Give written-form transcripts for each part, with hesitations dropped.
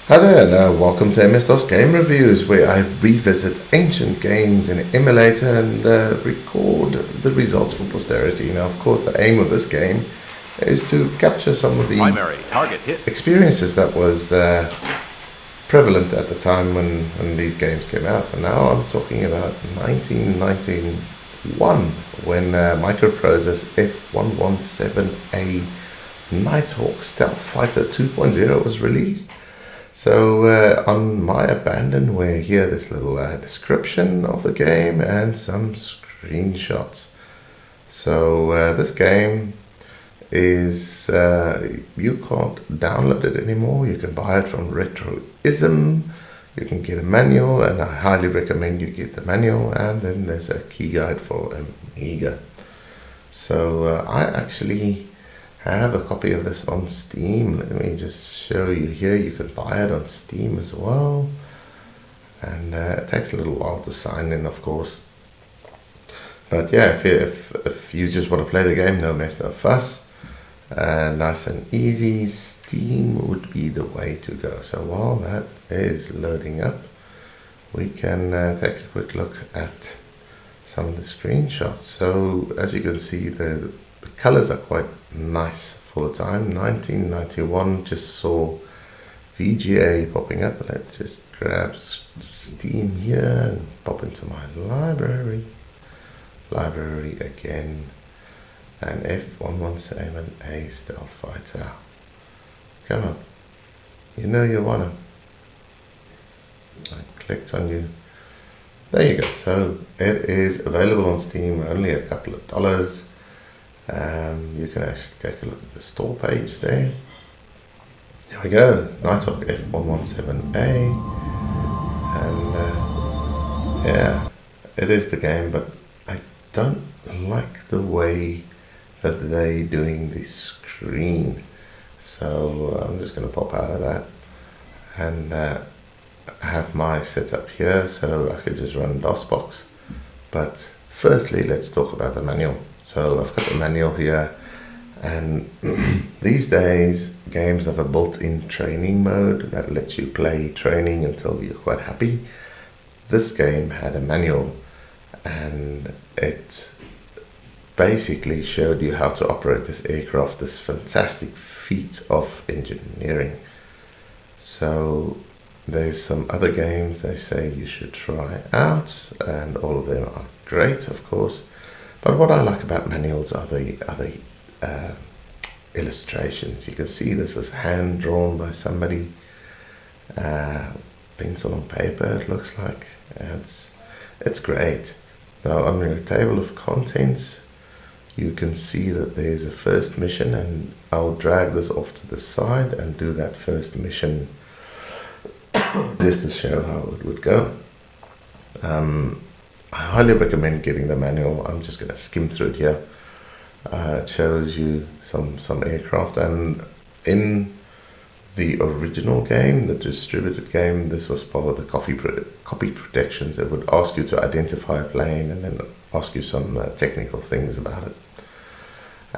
Hi there, and welcome to MS-DOS Game Reviews, where I revisit ancient games in an emulator and record the results for posterity. Now, of course, the aim of this game is to capture some of the primary target hit experiences that was prevalent at the time when these games came out. And now I'm talking about 1991, when MicroProse's F117A Nighthawk Stealth Fighter 2.0 was released. So on my abandonware here, this little description of the game and some screenshots. So this game is, you can't download it anymore. You can buy it from Retroism. You can get a manual, and I highly recommend you get the manual. And then there's a key guide for Amiga. So I actually have a copy of this on Steam. Let me just show you here. You can buy it on Steam as well, and it takes a little while to sign in, of course. But yeah, if you just want to play the game, no mess, no fuss, nice and easy, Steam would be the way to go. So while that is loading up, we can take a quick look at some of the screenshots. So as you can see, the colors are quite nice for the time. 1991, just saw VGA popping up. Let's just grab Steam here and pop into my library again, and F117A Stealth Fighter. Come on, you know you wanna. I clicked on you. There you go. So it is available on Steam, only a couple of dollars. You can actually take a look at the store page there. There we go, Nighthawk F117A, and yeah, it is the game, but I don't like the way that they're doing the screen. So I'm just going to pop out of that and have my setup here, so I could just run DOSBox. But firstly, let's talk about the manual. So I've got the manual here, and these days games have a built-in training mode that lets you play training until you're quite happy. This game had a manual, and it basically showed you how to operate this aircraft, this fantastic feat of engineering. So there's some other games they say you should try out, and all of them are great, of course. But what I like about manuals are the illustrations. You can see this is hand drawn by somebody, pencil on paper it looks like. It's great. Now on your table of contents, you can see that there's a first mission, and I'll drag this off to the side and do that first mission just to show how it would go. I highly recommend getting the manual. I'm just going to skim through it here. It shows you some aircraft, and in the original game, the distributed game, this was part of the copy protections. It would ask you to identify a plane and then ask you some technical things about it.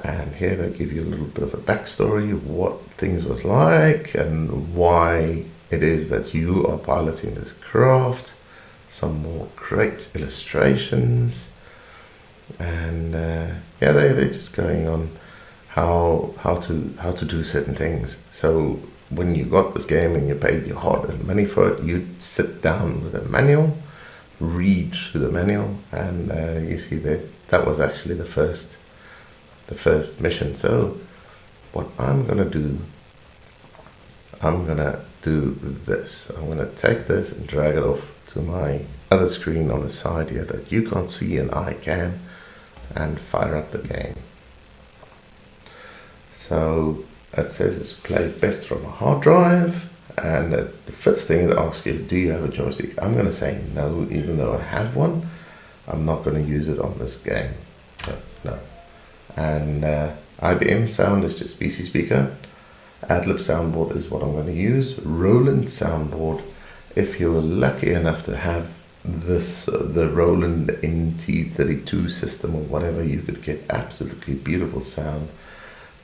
And here they give you a little bit of a backstory, what things was like and why it is that you are piloting this craft. Some more great illustrations, and yeah, they're just going on how to do certain things. So when you got this game and you paid your hard-earned money for it, you'd sit down with a manual, read through the manual, and you see that was actually the first mission. So what I'm gonna do this. I'm gonna take this and drag it off to my other screen on the side here that you can't see and I can, and fire up the game. So it says it's played best from a hard drive, and the first thing it asks you, do you have a joystick? I'm going to say no, even though I have one. I'm not going to use it on this game. No. And IBM sound is just PC speaker. AdLib soundboard is what I'm going to use. Roland soundboard, if you were lucky enough to have this the Roland MT32 system or whatever, you could get absolutely beautiful sound.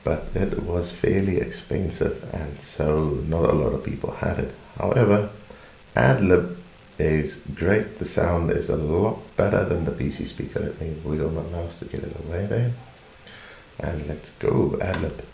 but it was fairly expensive, and so not a lot of people had it. However, AdLib is great. The sound is a lot better than the PC speaker. Let me wiggle my mouse to get it away there. And let's go, AdLib.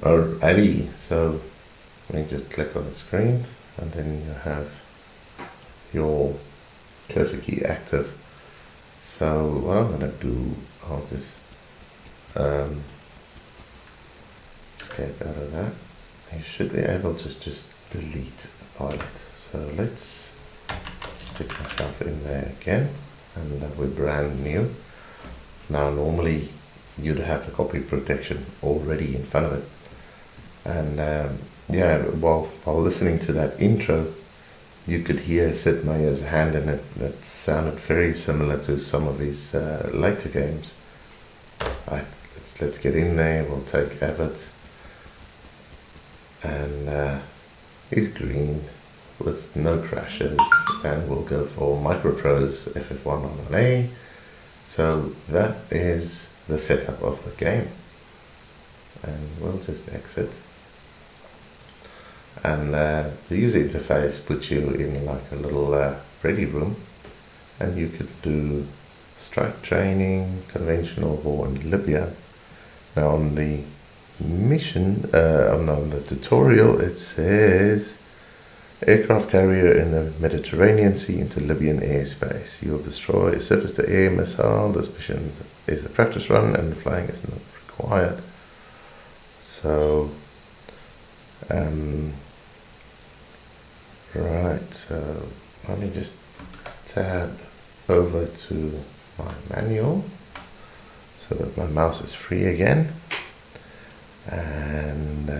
Alrighty, so let me just click on the screen, and then you have your cursor key active. So what I'm going to do, I'll just escape out of that. You should be able to just delete the pilot. So let's stick myself in there again, and we're brand new. Now normally you'd have the copy protection already in front of it. And yeah, while listening to that intro, you could hear Sid Meier's hand in it. That sounded very similar to some of his later games. Right, let's get in there. We'll take Avid, and he's green with no crashes, and we'll go for MicroProse FF117A. So that is the setup of the game, and we'll just exit. And the user interface puts you in like a little ready room, and you could do strike training, conventional war in Libya. Now on the mission, on the tutorial, it says aircraft carrier in the Mediterranean Sea into Libyan airspace. You'll destroy a surface-to-air missile. This mission is a practice run, and flying is not required. So right, so let me just tab over to my manual so that my mouse is free again. And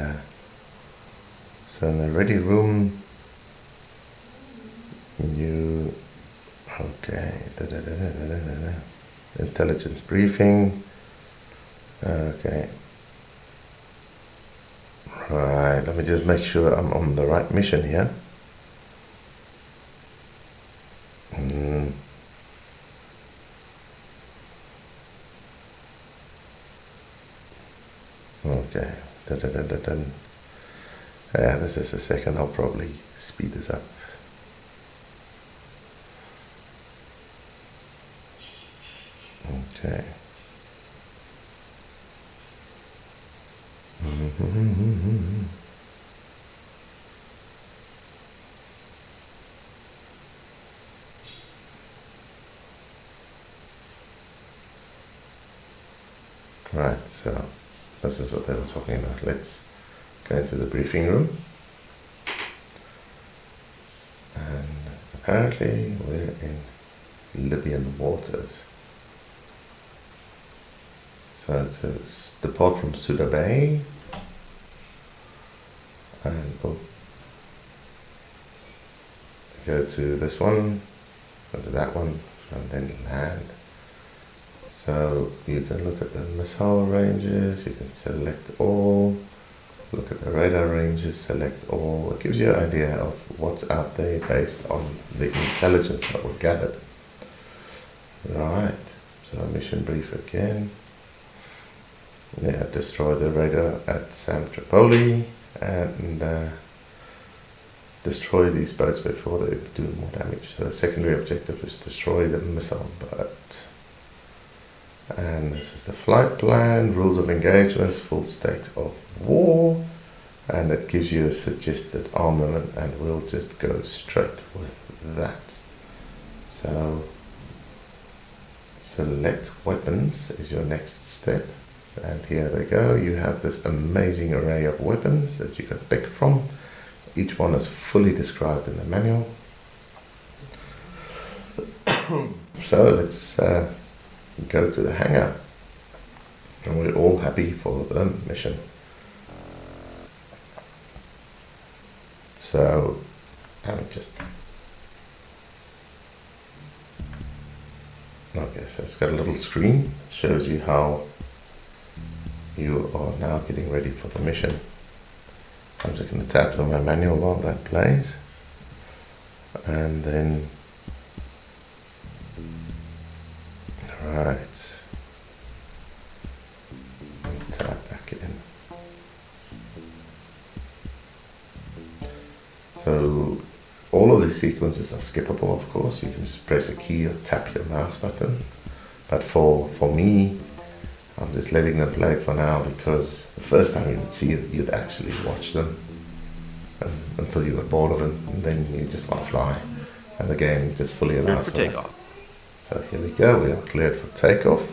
so in the ready room, you intelligence briefing. Okay, Alright, let me just make sure I'm on the right mission here. Okay. Dun, dun, dun, dun, dun. Yeah, this is a second. I'll probably speed this up. Okay. Right, so this is what they were talking about. Let's go into the briefing room. And apparently we're in Libyan waters. So it's depart from Suda Bay. And we'll go to this one, go to that one, and then land. So you can look at the missile ranges, you can select all, look at the radar ranges, select all. It gives you an idea of what's out there based on the intelligence that was gathered. Right, so mission brief again. Yeah, destroy the radar at Sam Tripoli and destroy these boats before they do more damage. So the secondary objective is destroy the missile boat. And this is the flight plan, rules of engagements, full state of war, and it gives you a suggested armament, and we'll just go straight with that. So select weapons is your next step, and here they go. You have this amazing array of weapons that you can pick from. Each one is fully described in the manual. So let's go to the hangar, and we're all happy for the mission. So okay, so it's got a little screen, shows you how you are now getting ready for the mission. I'm just going to tap on my manual while that plays, and then right, tap back in. So all of these sequences are skippable, of course. You can just press a key or tap your mouse button. But for me, I'm just letting them play for now, because the first time you would see it, you'd actually watch them until you were bored of them, and then you just want to fly. And the game just fully allows for that. So here we go, we are cleared for takeoff,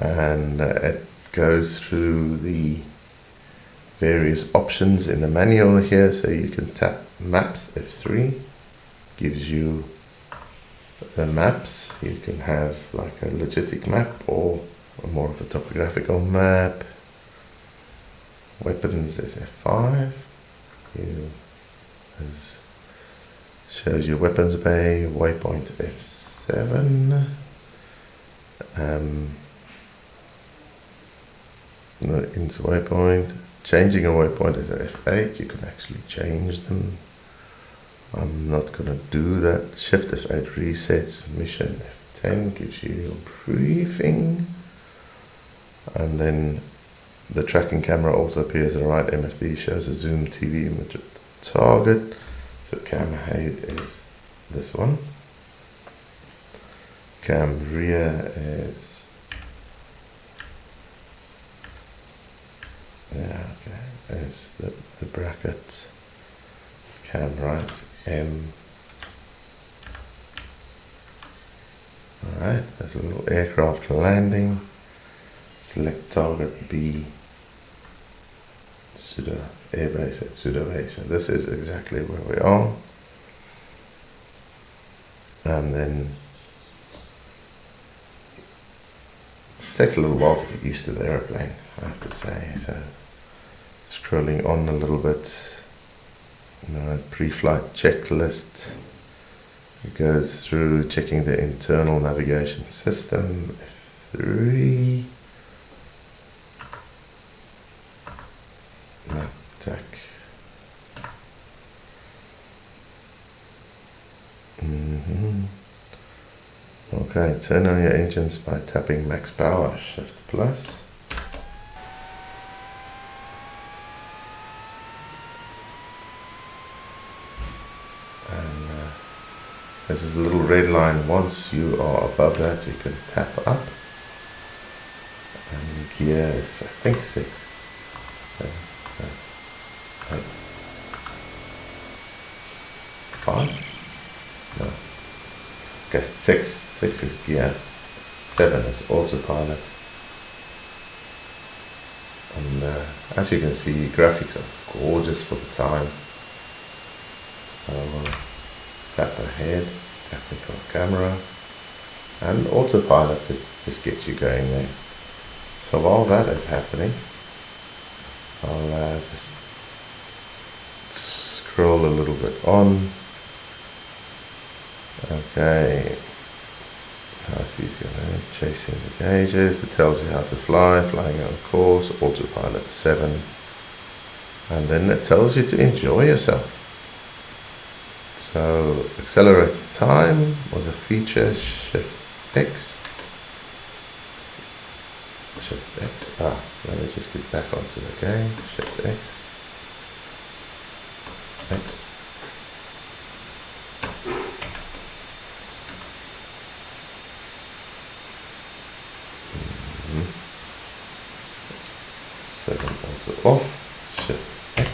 and it goes through the various options in the manual here. So you can tap maps, F3, gives you the maps. You can have like a logistic map or more of a topographical map. Weapons is F5, shows you weapons bay, waypoint F7. Into waypoint, changing a waypoint is F8. You can actually change them. I'm not gonna do that. Shift F8 resets. Mission F10 gives you your briefing, and then the tracking camera also appears at the right. MFD shows a zoom TV image of the target. So cam height is this one. Cam rear is is the bracket. Cam right M. Alright, there's a little aircraft landing. Select target B. Suda airbase at Suda base. So this is exactly where we are. And then it takes a little while to get used to the airplane, I have to say. So scrolling on a little bit, pre-flight checklist. It goes through checking the internal navigation system, F3. Now Okay, turn on your engines by tapping max power, shift plus. And this is a little red line. Once you are above that, you can tap up. And gear is, I think, 6. 7, 8, 5? No. Okay, 6. 6 is gear. 7 is autopilot. And as you can see, graphics are gorgeous for the time. So tap ahead, technical camera, and autopilot just gets you going there. So while that is happening, I'll just scroll a little bit on. Okay, high speed chasing the gauges. It tells you how to fly, flying on course, autopilot 7, and then it tells you to enjoy yourself. So accelerated time was a feature, shift X. Shift X. Let me just get back onto the game. Shift X. X. Second auto off. Shift X.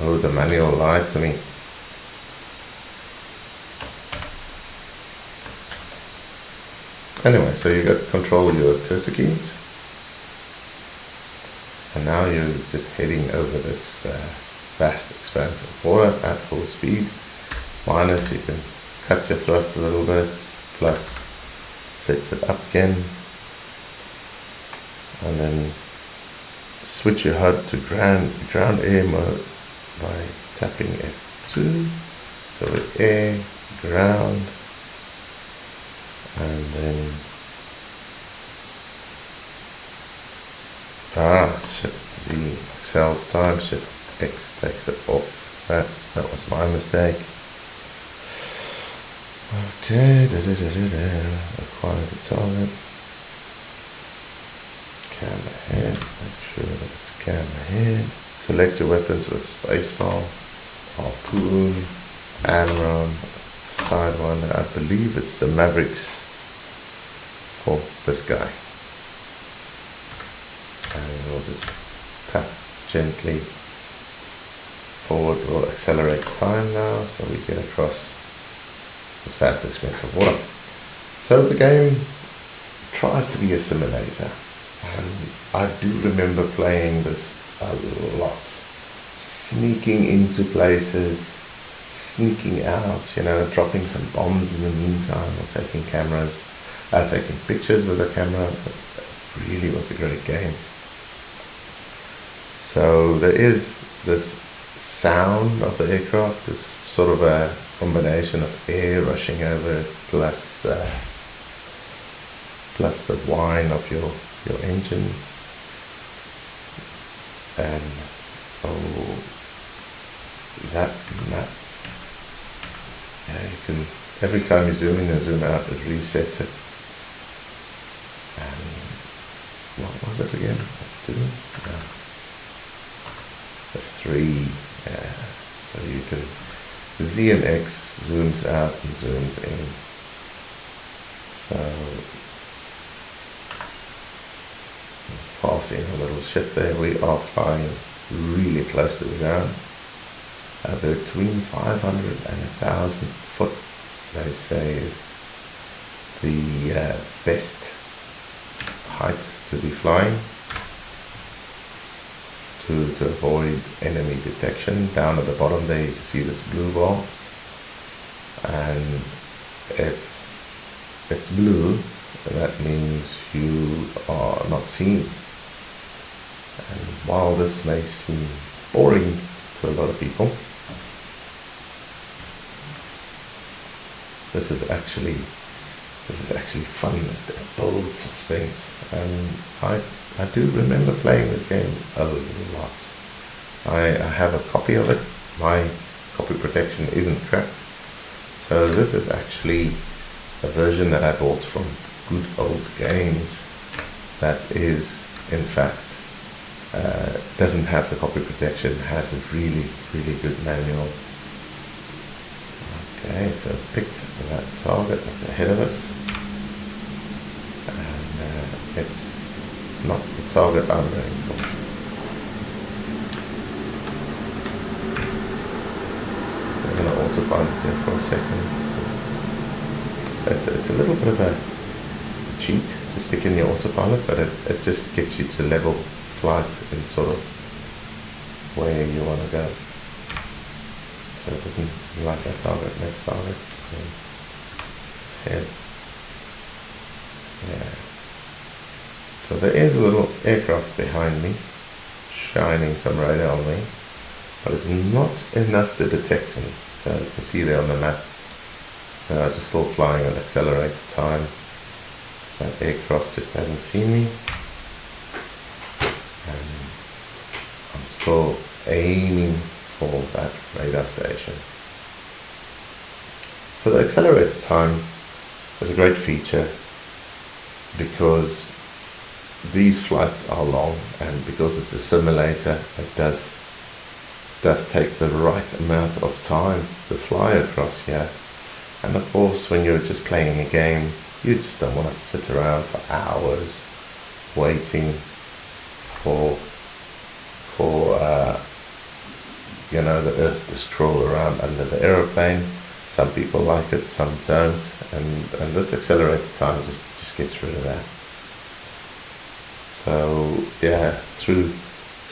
Oh, the manual lied to me. Anyway, so you got control of your cursor keys, and now you're just heading over this vast expanse of water at full speed. Minus, you can cut your thrust a little bit. Plus, sets it up again, and then switch your HUD to ground air mode by tapping F2. So with air, ground, and then shift Z accels time, shift X takes it off. That was my mistake. Okay, acquire the target. Cam ahead, make sure that it's cam ahead. Select your weapons with spacebar, harpoon, AMRAAM, side one. I believe it's the Mavericks for this guy. And we'll just tap gently forward. We'll accelerate time now so we get across this vast expanse of water. So the game tries to be a simulator, and I do remember playing this a lot, sneaking into places, sneaking out, dropping some bombs in the meantime, or taking taking pictures with the camera. It really was a great game. So there is this sound of the aircraft, this sort of a combination of air rushing over it, plus the whine of your engines, and that map. Yeah, you can, every time you zoom in and zoom out, it resets it. And what was it again? F2? No. F3. Yeah. So you can Z and X zooms out and zooms in. So passing a little ship there, we are flying really close to the ground. Between 500 and 1,000 foot, they say, is the best height to be flying to avoid enemy detection. Down at the bottom there you can see this blue bar, and if it's blue, that means you are not seen. And while this may seem boring to a lot of people, this is actually fun. It builds suspense, and I do remember playing this game a lot. I have a copy of it. My copy protection isn't cracked. So this is actually a version that I bought from Good Old Games that is, in fact, doesn't have the copy protection, has a really, really good manual. Okay, so picked that target that's ahead of us. And it's not the target I'm going for. I'm going to autopilot here for a second. It's a little bit of a cheat to stick in your autopilot, but it just gets you to level flights in sort of where you want to go. So it doesn't like that target, next target. Head. Yeah. So there is a little aircraft behind me, shining some radar on me, but it's not enough to detect me. So you can see there on the map, it's still flying at accelerated time. That aircraft just hasn't seen me. And I'm still aiming for that radar station. So the accelerated time is a great feature because these flights are long, and because it's a simulator, it does take the right amount of time to fly across here. And of course, when you're just playing a game, you just don't want to sit around for hours waiting for the Earth to scroll around under the aeroplane. Some people like it, some don't, and this accelerated time just gets rid of that. So yeah, through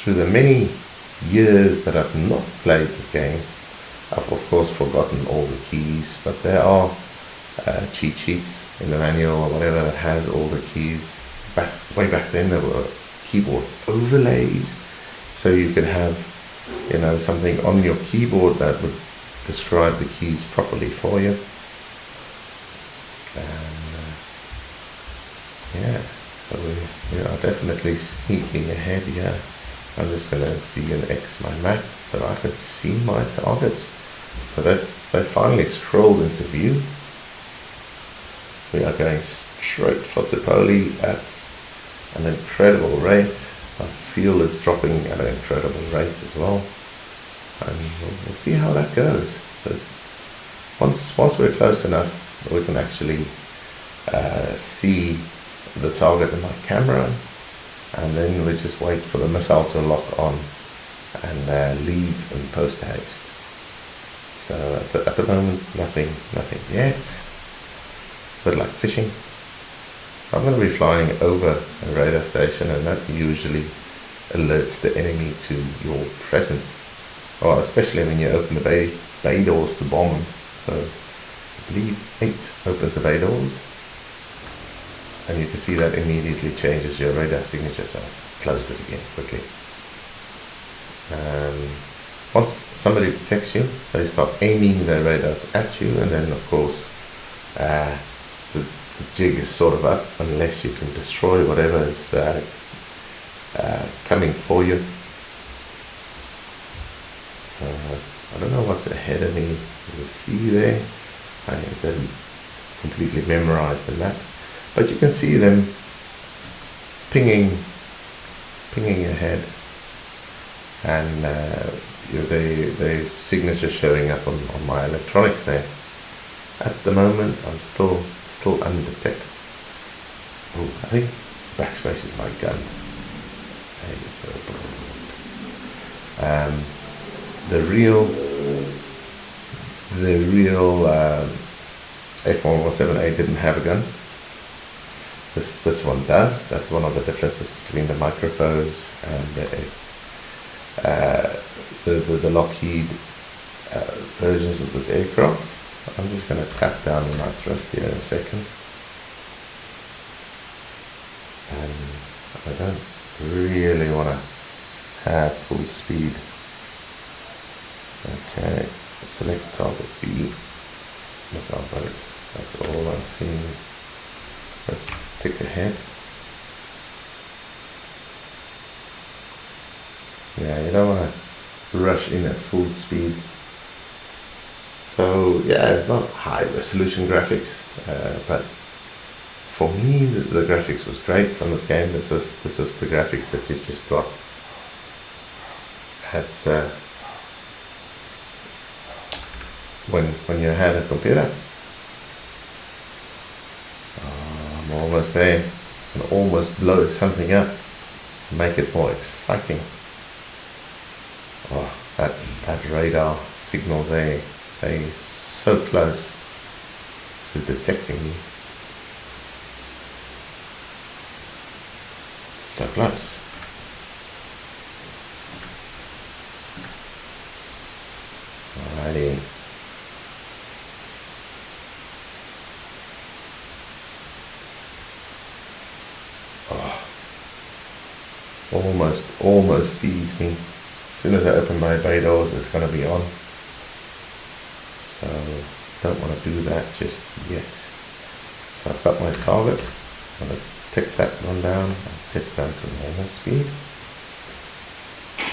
the many years that I've not played this game, I've of course forgotten all the keys, but there are cheat sheets in the manual or whatever that has all the keys. Way back then there were keyboard overlays, so you could have something on your keyboard that would describe the keys properly for you. And yeah, so we are definitely sneaking ahead here. I'm just going to see an X my map so I can see my targets. So they finally scrolled into view. We are going straight for Tripoli at an incredible rate. My fuel is dropping at an incredible rate as well. And we'll see how that goes. So once we're close enough, we can actually see the target in my camera, and then we just wait for the missile to lock on and leave in post haste. So at the moment, nothing yet. But like fishing, I'm going to be flying over a radar station, and that usually alerts the enemy to your presence. Well, especially when you open the bay doors to bomb them. So I believe 8 opens the bay doors, and you can see that immediately changes your radar signature. So I closed it again quickly. Once somebody detects you, they start aiming their radars at you, and then of course the jig is sort of up unless you can destroy whatever is coming for you. So I don't know what's ahead of me. You can see there, I didn't completely memorize the map, but you can see them pinging ahead, and the signature showing up on my electronics there. At the moment, I'm still undetected. Oh, I think backspace is my gun. The real F117A didn't have a gun. This one does. That's one of the differences between the MicroProse and the Lockheed versions of this aircraft. I'm just going to tap down on my thrust here in a second. And I don't really want to have full speed. Okay, select target B, missile boat. That's all I'm seeing. Let's tick ahead. Yeah, you don't want to rush in at full speed. So yeah, it's not high resolution graphics, but for me the graphics was great from this game. This was the graphics that you just got at when you had a computer. I'm almost there. And almost blow something up, make it more exciting. Oh, that radar signal there, they're so close to detecting me. So close. Alrighty. Almost sees me. As soon as I open my bay doors, it's going to be on. So don't want to do that just yet. So I've got my target. I'm going to tick that one down and tick down to normal speed.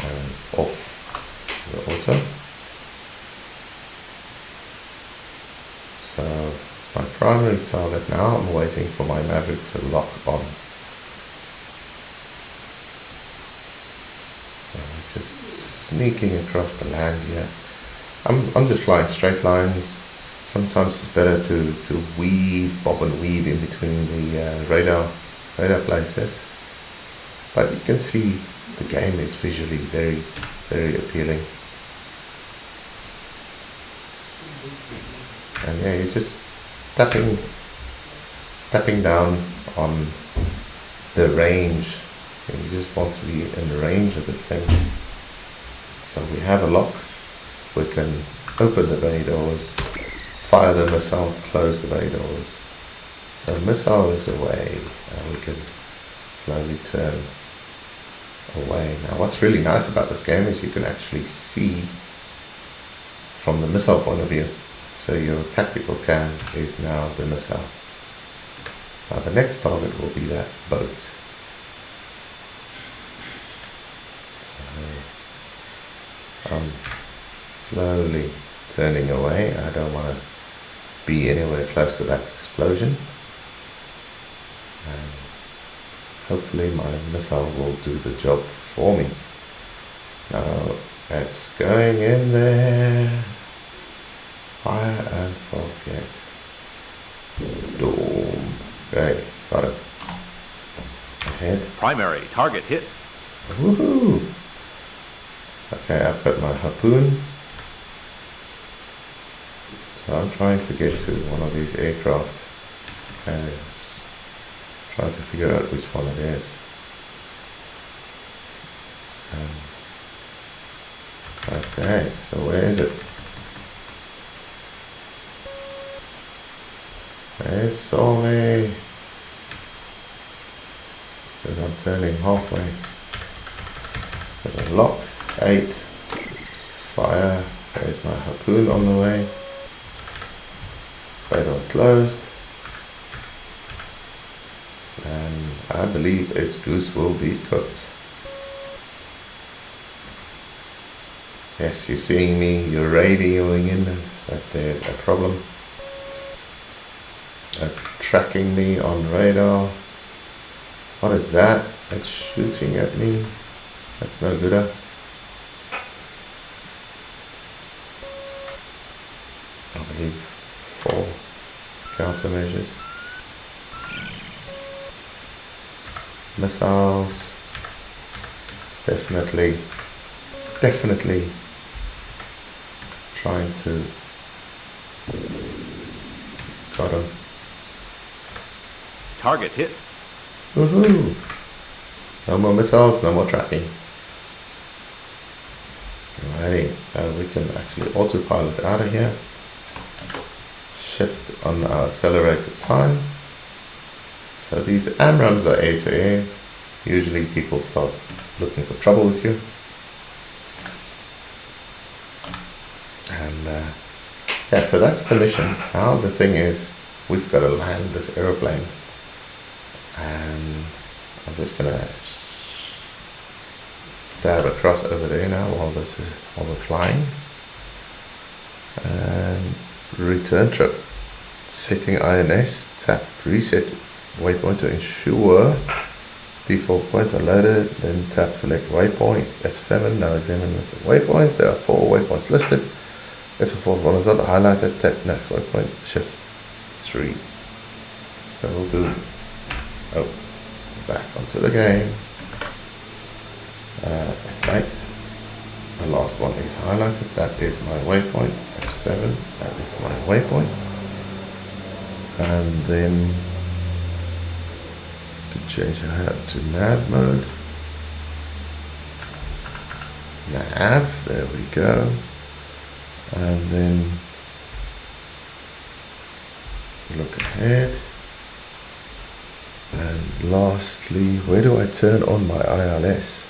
And off the auto. So my primary target now, I'm waiting for my Maverick to lock on. Just sneaking across the land here. I'm just flying straight lines. Sometimes it's better to weave, bob and weave in between the radar places. But you can see the game is visually very, very appealing. And yeah, you're just tapping down on the range. And you just want to be in the range of this thing. So we have a lock. We can open the bay doors, fire the missile, close the bay doors. So the missile is away, and we can slowly turn away. Now what's really nice about this game is you can actually see from the missile point of view. So your tactical cam is now the missile. Now the next target will be that boat. So I'm slowly turning away. I don't want to be anywhere close to that explosion. And hopefully my missile will do the job for me. Now it's going in there. Fire and forget. Boom. Okay, got it. Ahead. Primary target hit. Woohoo! Okay, I've got my harpoon. So I'm trying to get to one of these aircraft carriers. Trying to figure out which one it is. Okay, so where is it? It saw me. Because I'm turning halfway. There's a lock. 8. Fire. There's my harpoon on the way. Bay door's closed. And I believe its goose will be cooked. Yes, you're seeing me, you're radioing in that there's a problem. It's tracking me on radar. What is that? It's shooting at me. That's no good. I believe 4 countermeasures. Missiles. It's definitely trying to. Got him. Target hit. Woohoo! No more missiles, no more tracking. Alrighty, so we can actually autopilot out of here. Shift on our accelerated time. So these AMRAAMs are air to air. Usually people start looking for trouble with you. And yeah, so that's the mission. Now the thing is, we've got to land this aeroplane. And I'm just gonna dab across over there now while we're flying. And return trip. Setting INS, tap reset waypoint to ensure default points are loaded, then tap select waypoint, F7, now examine the waypoints. There are 4 waypoints listed. If the fourth one is not highlighted, tap next waypoint, shift 3. So we'll do, back onto the game. F8, the last one is highlighted, that is my waypoint, F7, that is my waypoint. And then to change to nav mode, nav, there we go. And then look ahead. And lastly, where do I turn on my ILS?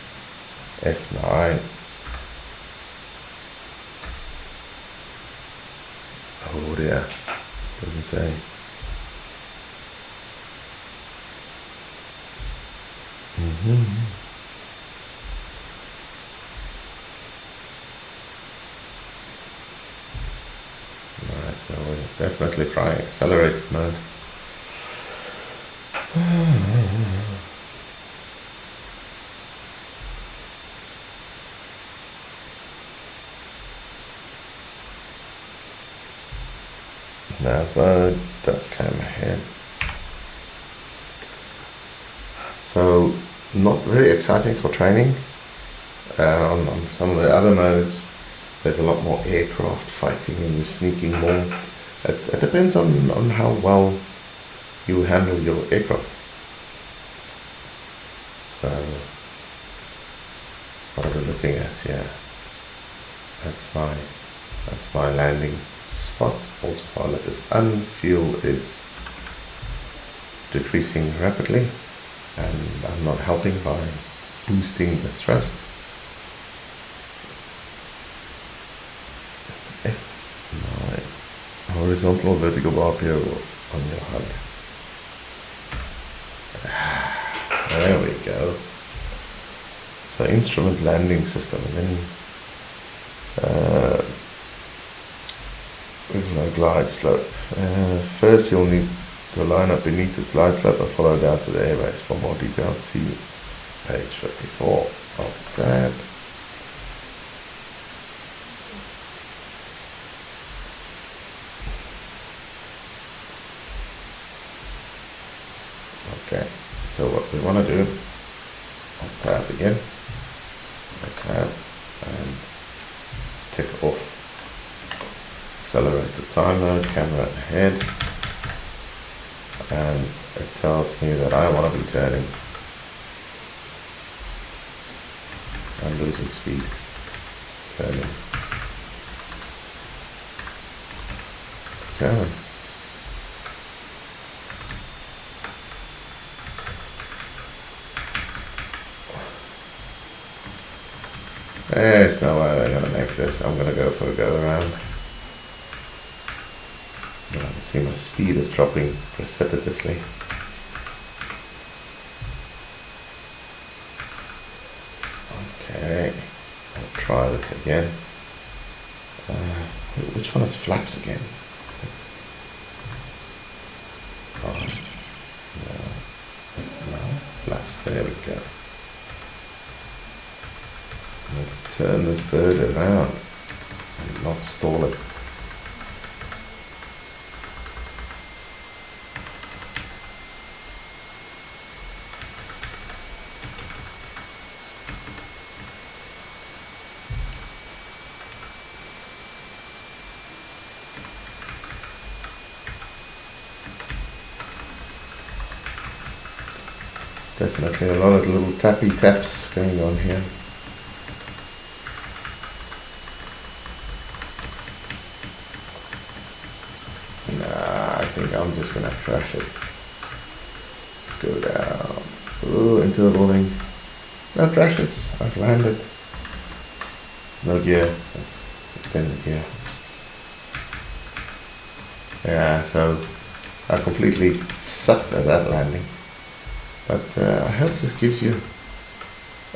F9. Oh dear, doesn't say. Right, so we're definitely trying accelerated mode. Nav mode, that came ahead. So not very exciting for training. On some of the other modes there's a lot more aircraft fighting and you're sneaking more. It depends on how well you handle your aircraft. So what are we looking at here? That's my landing spot. Autopilot is on, fuel is decreasing rapidly, and I'm not helping by boosting the thrust. F9, horizontal vertical bar up here on your HUD. There we go. So instrument landing system, and then with no glide slope. First you'll need to line up beneath this glide slope and follow down to the airbase. For more details, see page 54 of tab. Okay, so what we want to do, tab again, tab, and tick off accelerated time mode, camera ahead, and it tells me that I want to be turning. I'm losing speed, turning. Going. There's no way I'm going to make this. I'm going to go for a go around. You can see my speed is dropping precipitously. Okay, I'll try this again. Which one is flaps again? Oh, no, flaps, there we go. Let's turn this bird around and not stall it. Definitely a lot of little tappy taps going on here. Nah, I think I'm just gonna crash it. Go down. Ooh, into the building. No crashes. I've landed. No gear. Let's extend the gear. Yeah, so I completely sucked at that landing. But I hope this gives you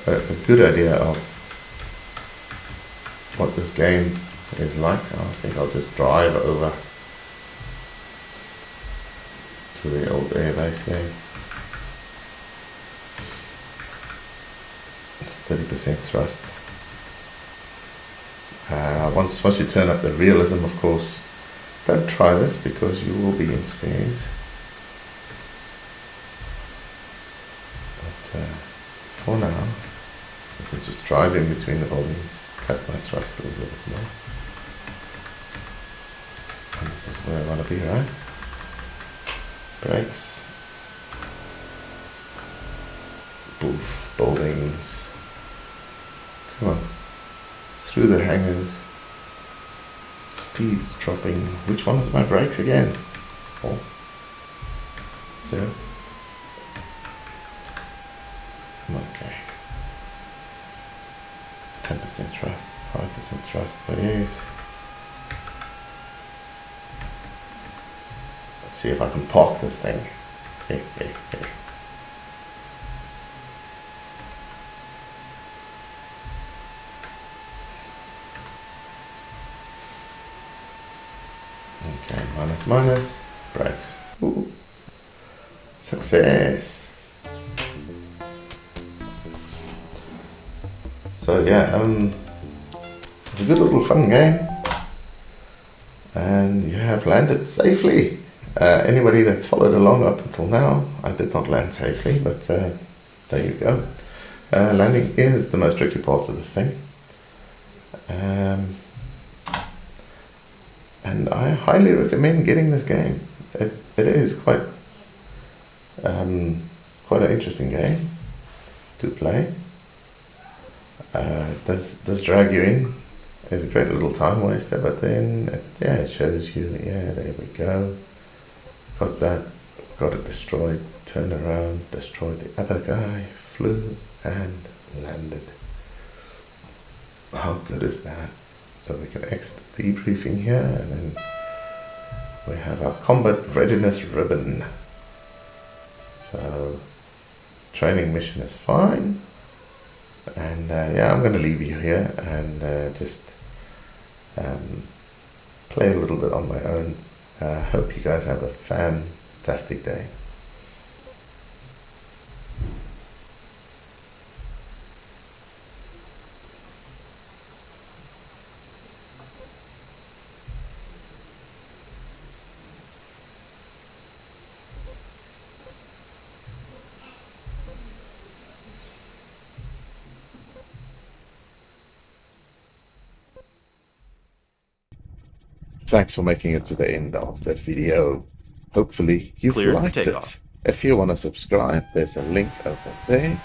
a good idea of what this game is like. I think I'll just drive over to the old airbase there. It's 30% thrust. Once you turn up the realism, of course, don't try this because you will be in spares. But for now, I can just drive in between the buildings, cut my thrust a little bit more. And this is where I want to be, right? Brakes. Boof, buildings. Come on. Through the hangars. Speed's dropping. Which one is my brakes again? 4. 0. Okay. 10% thrust. 5% thrust. Please. Let's see if I can park this thing. Hey. Okay, minus, brakes. Ooh. Success. So yeah, it's a good little fun game, and you have landed safely. Anybody that's followed along up until now, I did not land safely, but there you go. Landing is the most tricky part of this thing. And I highly recommend getting this game. It is quite an interesting game to play. It does drag you in. It's a great little time waster, but then it shows you. Yeah, there we go. Got that. Got it destroyed. Turned around. Destroyed the other guy. Flew and landed. How good is that? So we can exit the debriefing here, and then we have our combat readiness ribbon. So training mission is fine, and I'm going to leave you here and just play a little bit on my own. Hope you guys have a fantastic day. Thanks for making it to the end of the video. Hopefully you've liked it. If you want to subscribe, there's a link over there.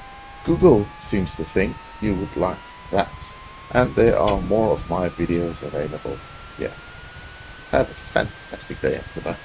Google seems to think you would like that. And there are more of my videos available. Yeah. Have a fantastic day. Goodbye.